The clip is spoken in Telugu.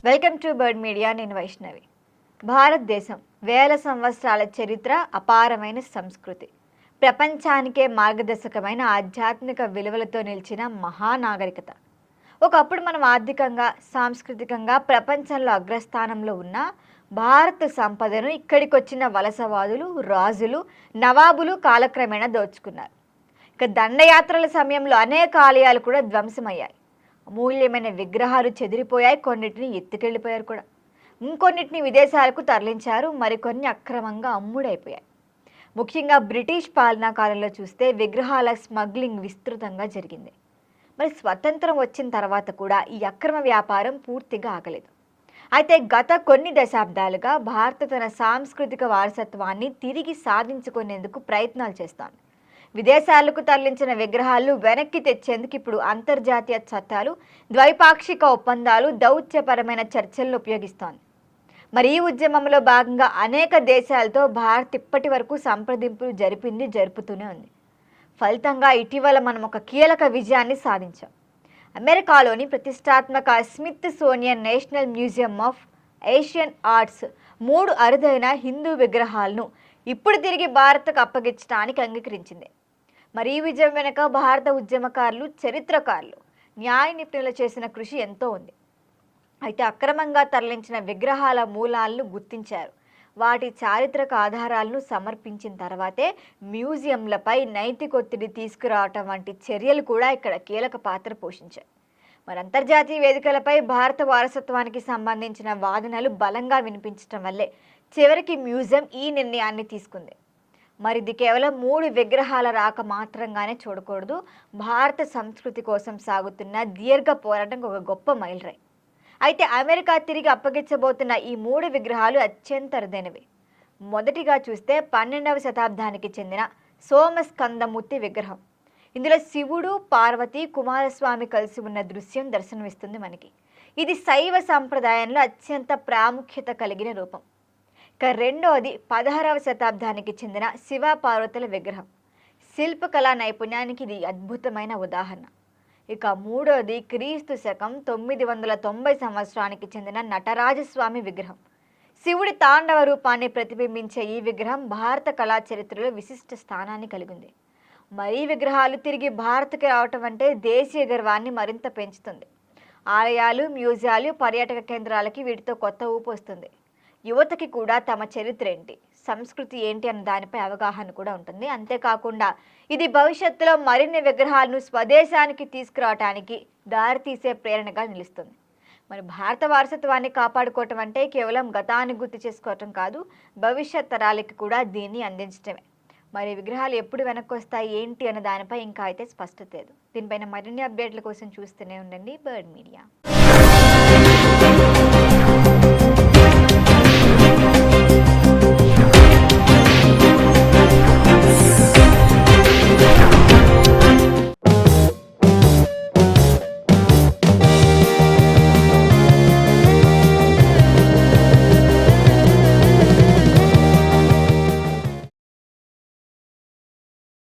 Welcome to bird media. నేను వైష్ణవి. భారతదేశం వేల సంవత్సరాల చరిత్ర, అపారమైన సంస్కృతి, ప్రపంచానికే మార్గదర్శకమైన ఆధ్యాత్మిక విలువలతో నిలిచిన మహానాగరికత. ఒకప్పుడు మనం ఆర్థికంగా, సాంస్కృతికంగా ప్రపంచంలో అగ్రస్థానంలో ఉన్న భారత సంపదను ఇక్కడికి వచ్చిన వలసవాదులు, రాజులు, నవాబులు కాలక్రమేణా దోచుకున్నారు. ఇక దండయాత్రల సమయంలో అనేక ఆలయాలు కూడా ధ్వంసమయ్యాయి. అమూల్యమైన విగ్రహాలు చెదిరిపోయాయి, కొన్నిటిని ఎత్తుకెళ్ళిపోయారు కూడా. ఇంకొన్నిటిని విదేశాలకు తరలించారు, మరికొన్ని అక్రమంగా అమ్ముడైపోయాయి. ముఖ్యంగా బ్రిటిష్ పాలనా కాలంలో చూస్తే విగ్రహాల స్మగ్లింగ్ విస్తృతంగా జరిగింది. మరి స్వతంత్రం వచ్చిన తర్వాత కూడా ఈ అక్రమ వ్యాపారం పూర్తిగా ఆగలేదు. అయితే గత కొన్ని దశాబ్దాలుగా భారత తన సాంస్కృతిక వారసత్వాన్ని తిరిగి సాధించుకునేందుకు ప్రయత్నాలు చేస్తోంది. విదేశాలకు తరలించిన విగ్రహాలు వెనక్కి తెచ్చేందుకు ఇప్పుడు అంతర్జాతీయ చట్టాలు, ద్వైపాక్షిక ఒప్పందాలు, దౌత్యపరమైన చర్చలను ఉపయోగిస్తోంది. మరి ఈ ఉద్యమంలో భాగంగా అనేక దేశాలతో భారత్ ఇప్పటి వరకు సంప్రదింపులు జరుపుతూనే ఉంది. ఫలితంగా ఇటీవల మనం ఒక కీలక విజయాన్ని సాధించాం. అమెరికాలోని ప్రతిష్టాత్మక Smithsonian national museum of Asian arts 3 అరుదైన హిందూ విగ్రహాలను ఇప్పుడు తిరిగి భారత్కు అప్పగించడానికి అంగీకరించింది. మరి ఈ విజయం వెనుక భారత ఉద్యమకారులు, చరిత్రకారులు, న్యాయ నిపుణులు చేసిన కృషి ఎంతో ఉంది. అయితే అక్రమంగా తరలించిన విగ్రహాల మూలాలను గుర్తించారు. వాటి చారిత్రక ఆధారాలను సమర్పించిన తర్వాతే మ్యూజియంలపై నైతిక ఒత్తిడి తీసుకురావటం వంటి చర్యలు కూడా ఇక్కడ కీలక పాత్ర పోషించాయి. మరి అంతర్జాతీయ వేదికలపై భారత వారసత్వానికి సంబంధించిన వాదనలు బలంగా వినిపించడం వల్లే చివరికి మ్యూజియం ఈ నిర్ణయాన్ని తీసుకుంది. మరి ఇది కేవలం 3 విగ్రహాల రాక మాత్రంగానే చూడకూడదు. భారత సంస్కృతి కోసం సాగుతున్న దీర్ఘ పోరాటం ఒక గొప్ప మైలురాయి. అయితే అమెరికా తిరిగి అప్పగించబోతున్న ఈ 3 విగ్రహాలు అత్యంత అరుదైనవి. మొదటిగా చూస్తే 12వ శతాబ్దానికి చెందిన సోమస్కందమూర్తి విగ్రహం. ఇందులో శివుడు, పార్వతి, కుమారస్వామి కలిసి ఉన్న దృశ్యం దర్శనమిస్తుంది మనకి. ఇది శైవ సంప్రదాయంలో అత్యంత ప్రాముఖ్యత కలిగిన రూపం. ఇక రెండవది 16వ శతాబ్దానికి చెందిన శివ పార్వతుల విగ్రహం. శిల్పకళా నైపుణ్యానికి ఇది అద్భుతమైన ఉదాహరణ. ఇక మూడవది క్రీస్తు శకం 990 సంవత్సరానికి చెందిన నటరాజస్వామి విగ్రహం. శివుడి తాండవ రూపాన్ని ప్రతిబింబించే ఈ విగ్రహం భారత కళా చరిత్రలో విశిష్ట స్థానాన్ని కలిగింది. మరి ఈ విగ్రహాలు తిరిగి భారత్కి రావటం అంటే దేశీయ గర్వాన్ని మరింత పెంచుతుంది. ఆలయాలు, మ్యూజియాలు, పర్యాటక కేంద్రాలకి వీటితో కొత్త ఊపు వస్తుంది. యువతకి కూడా తమ చరిత్ర ఏంటి, సంస్కృతి ఏంటి అన్న దానిపై అవగాహన కూడా ఉంటుంది. అంతేకాకుండా ఇది భవిష్యత్తులో మరిన్ని విగ్రహాలను స్వదేశానికి తీసుకురావడానికి దారితీసే ప్రేరణగా నిలుస్తుంది. మరి భారత వారసత్వాన్ని కాపాడుకోవటం అంటే కేవలం గతాన్ని గుర్తు చేసుకోవటం కాదు, భవిష్యత్ తరాలకి కూడా దీన్ని అందించడమే. మరి విగ్రహాలు ఎప్పుడు వెనక్కి వస్తాయి ఏంటి అన్న దానిపై ఇంకా అయితే స్పష్టత లేదు. దీనిపైన మరిన్ని అప్డేట్ల కోసం చూస్తూనే ఉండండి బర్డ్ మీడియా.